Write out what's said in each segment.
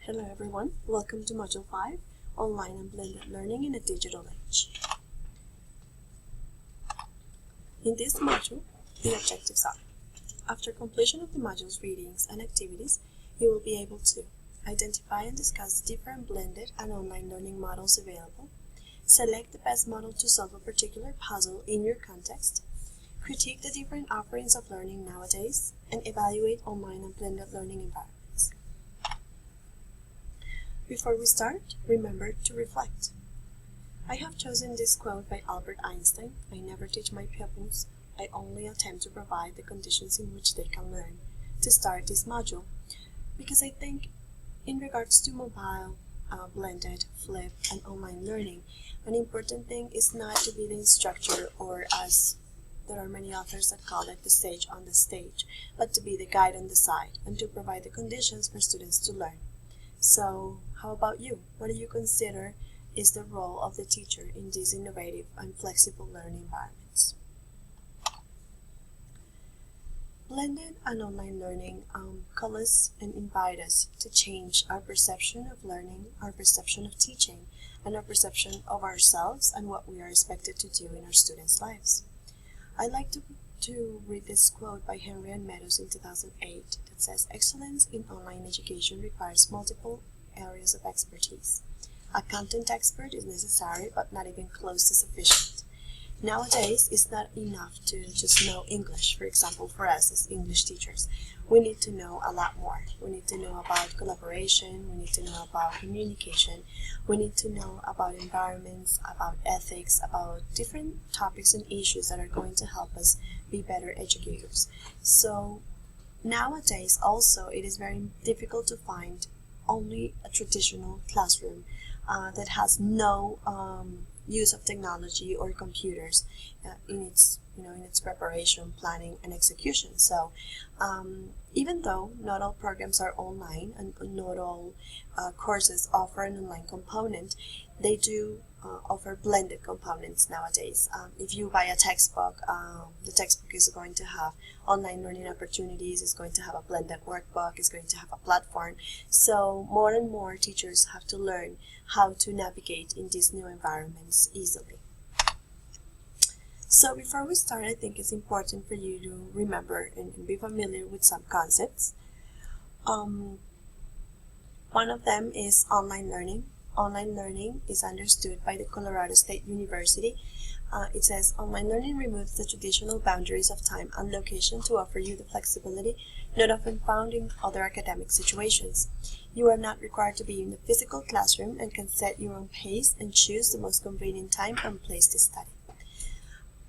Hello everyone, welcome to Module 5, Online and Blended Learning in a Digital Age. In this module, the objectives are: after completion of the module's readings and activities, you will be able to identify and discuss the different blended and online learning models available, select the best model to solve a particular puzzle in your context, critique the different offerings of learning nowadays, and evaluate online and blended learning environments. Before we start, remember to reflect. I have chosen this quote by Albert Einstein: "I never teach my pupils, I only attempt to provide the conditions in which they can learn," to start this module, because I think in regards to mobile, blended, flipped, and online learning, an important thing is not to be the instructor, or as there are many authors that call it, the sage on the stage, but to be the guide on the side and to provide the conditions for students to learn. So, how about you? What do you consider is the role of the teacher in these innovative and flexible learning environments? Blended and online learning call us and invite us to change our perception of learning, our perception of teaching, and our perception of ourselves and what we are expected to do in our students' lives. I'd like to read this quote by Henry and Meadows in 2008 that says, "Excellence in online education requires multiple areas of expertise. A content expert is necessary, but not even close to sufficient. Nowadays, it's not enough to just know English. For example, for us as English teachers, we need to know a lot more. We need to know about collaboration, we need to know about communication, we need to know about environments, about ethics, about different topics and issues that are going to help us be better educators." So nowadays also it is very difficult to find only a traditional classroom that has no use of technology or computers in its preparation, planning, and execution. So even though not all programs are online and not all courses offer an online component, they do offer blended components nowadays. If you buy a textbook, the textbook is going to have online learning opportunities, it's going to have a blended workbook, it's going to have a platform. So more and more teachers have to learn how to navigate in these new environments easily. So before we start, I think it's important for you to remember and be familiar with some concepts. One of them is online learning. Online learning is understood by the Colorado State University. It says, "Online learning removes the traditional boundaries of time and location to offer you the flexibility not often found in other academic situations. You are not required to be in the physical classroom and can set your own pace and choose the most convenient time and place to study."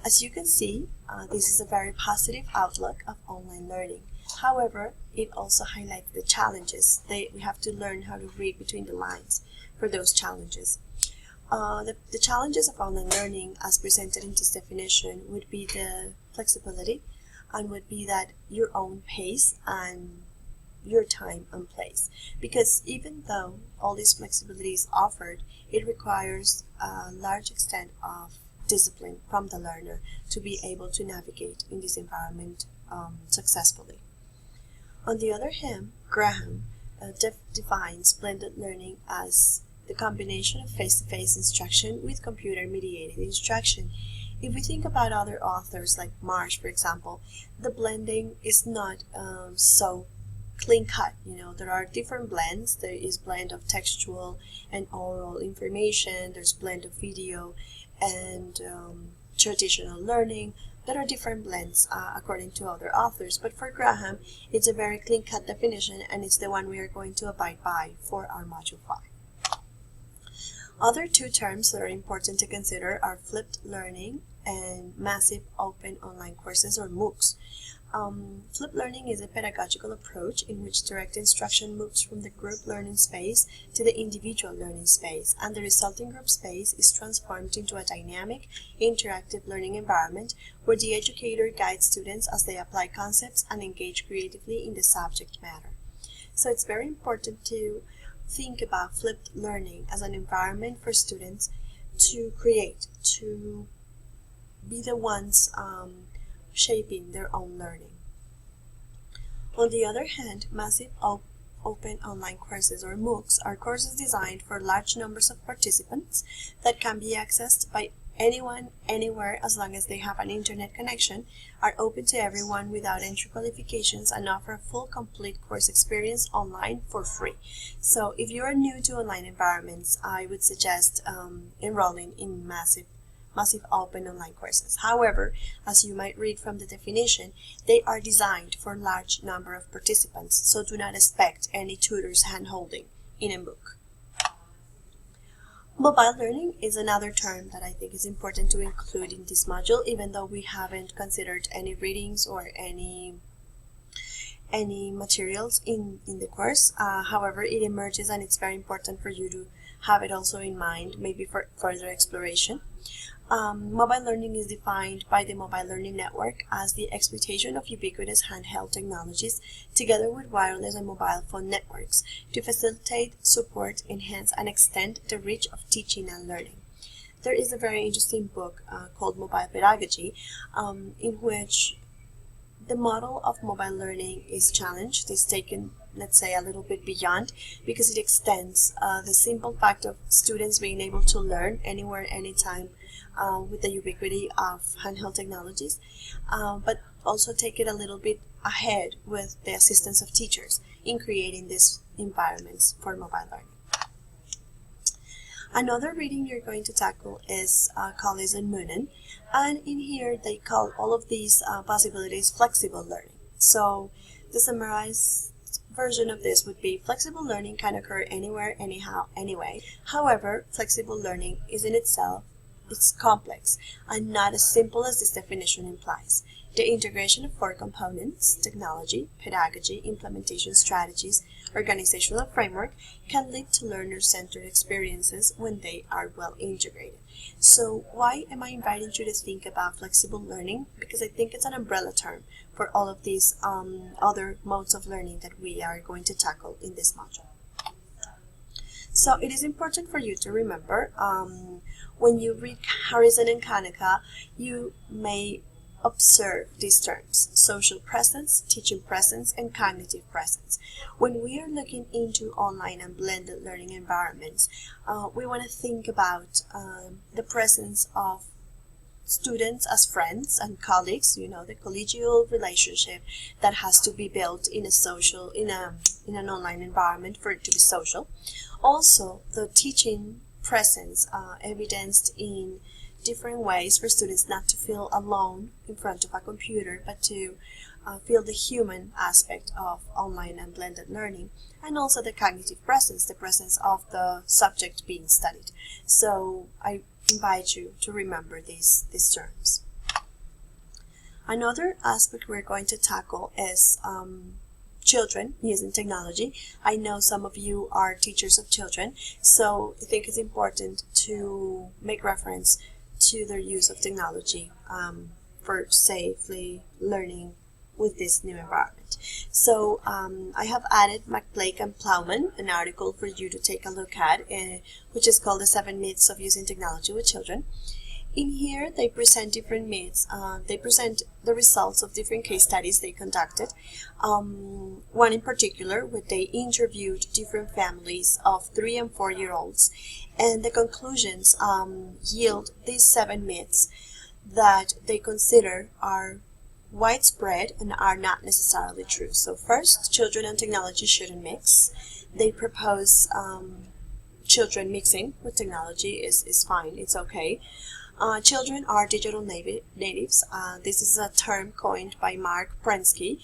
As you can see, this is a very positive outlook of online learning. However, it also highlights the challenges. We have to learn how to read between the lines for those challenges. The challenges of online learning as presented in this definition would be the flexibility, and would be that your own pace and your time and place. Because even though all this flexibility is offered, it requires a large extent of discipline from the learner to be able to navigate in this environment successfully. On the other hand, Graham defines blended learning as the combination of face-to-face instruction with computer-mediated instruction. If we think about other authors like Marsh, for example, the blending is not so clean-cut. There are different blends. There is blend of textual and oral information, there's blend of video and traditional learning. There are different blends according to other authors, but for Graham, it's a very clean-cut definition, and it's the one we are going to abide by for our Module 5. Other two terms that are important to consider are flipped learning and massive open online courses, or MOOCs. Flipped learning is a pedagogical approach in which direct instruction moves from the group learning space to the individual learning space, and the resulting group space is transformed into a dynamic, interactive learning environment where the educator guides students as they apply concepts and engage creatively in the subject matter. So it's very important to think about flipped learning as an environment for students to create, to be the ones shaping their own learning. On the other hand, massive open online courses, or MOOCs, are courses designed for large numbers of participants that can be accessed by anyone, anywhere, as long as they have an internet connection, are open to everyone without entry qualifications, and offer a full complete course experience online for free. So if you are new to online environments, I would suggest enrolling in massive open online courses. However, as you might read from the definition, they are designed for large number of participants, so do not expect any tutor's hand-holding in a MOOC. Mobile learning is another term that I think is important to include in this module, even though we haven't considered any readings or any materials in the course. However, it emerges, and it's very important for you to have it also in mind, maybe for further exploration. Mobile learning is defined by the Mobile Learning Network as the exploitation of ubiquitous handheld technologies together with wireless and mobile phone networks to facilitate, support, enhance, and extend the reach of teaching and learning. There is a very interesting book called Mobile Pedagogy, in which the model of mobile learning is challenged, is taken, let's say, a little bit beyond, because it extends the simple fact of students being able to learn anywhere, anytime, with the ubiquity of handheld technologies, but also take it a little bit ahead with the assistance of teachers in creating these environments for mobile learning. Another reading you're going to tackle is Collins and Moonen, and in here they call all of these possibilities flexible learning. So the summarized version of this would be: flexible learning can occur anywhere, anyhow, anyway. However, flexible learning is in itself, it's complex and not as simple as this definition implies. The integration of 4 components, technology, pedagogy, implementation strategies, organizational framework, can lead to learner-centered experiences when they are well integrated. So why am I inviting you to think about flexible learning? Because I think it's an umbrella term for all of these other modes of learning that we are going to tackle in this module. So it is important for you to remember, when you read Harrison and Kaneka, you may observe these terms: social presence, teaching presence, and cognitive presence. When we are looking into online and blended learning environments, we want to think about the presence of students as friends and colleagues, the collegial relationship that has to be built in an online environment for it to be social. Also, the teaching presence evidenced in different ways for students not to feel alone in front of a computer, but to feel the human aspect of online and blended learning, and also the cognitive presence, the presence of the subject being studied. So I invite you to remember these terms. Another aspect we're going to tackle is children using technology. I know some of you are teachers of children, so I think it's important to make reference to their use of technology for safely learning with this new environment. So I have added McBlake and Plowman, an article for you to take a look at, which is called The 7 Myths of Using Technology with Children. In here, they present different myths. They present the results of different case studies they conducted. One in particular, where they interviewed different families of 3- and 4-year-olds, and the conclusions yield these 7 myths that they consider are widespread and are not necessarily true. So first, children and technology shouldn't mix. They propose children mixing with technology is fine, it's okay. Children are digital natives. This is a term coined by Mark Prensky.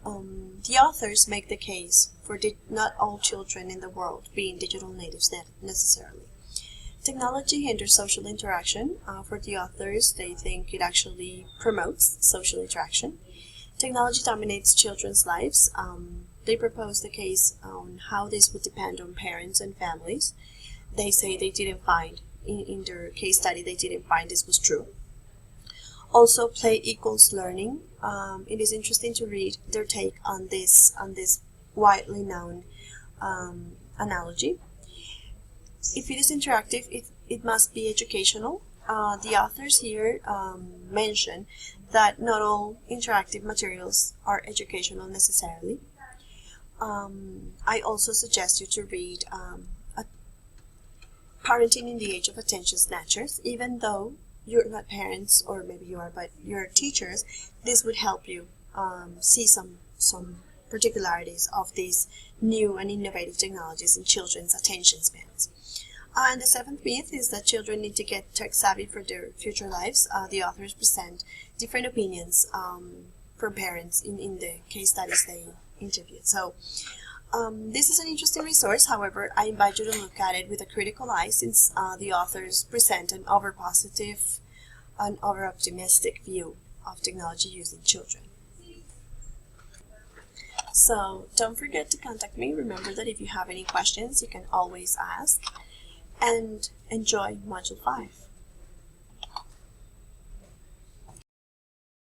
The authors make the case for not all children in the world being digital natives necessarily. Technology hinders social interaction. For the authors, they think it actually promotes social interaction. Technology dominates children's lives. They propose the case on how this would depend on parents and families. They say they didn't find, in their case study, they didn't find this was true. Also, play equals learning. It is interesting to read their take on this widely known analogy. If it is interactive, it must be educational. The authors here mention that not all interactive materials are educational necessarily. I also suggest you to read Parenting in the Age of Attention Snatchers. Even though you're not parents, or maybe you are, but you're teachers, this would help you see some particularities of these new and innovative technologies in children's attention spans. And the seventh myth is that children need to get tech savvy for their future lives. The authors present different opinions from parents in the case studies they interviewed. So this is an interesting resource. However, I invite you to look at it with a critical eye, since the authors present an over-positive and over-optimistic view of technology used in children. So don't forget to contact me. Remember that if you have any questions, you can always ask. And enjoy Module 5.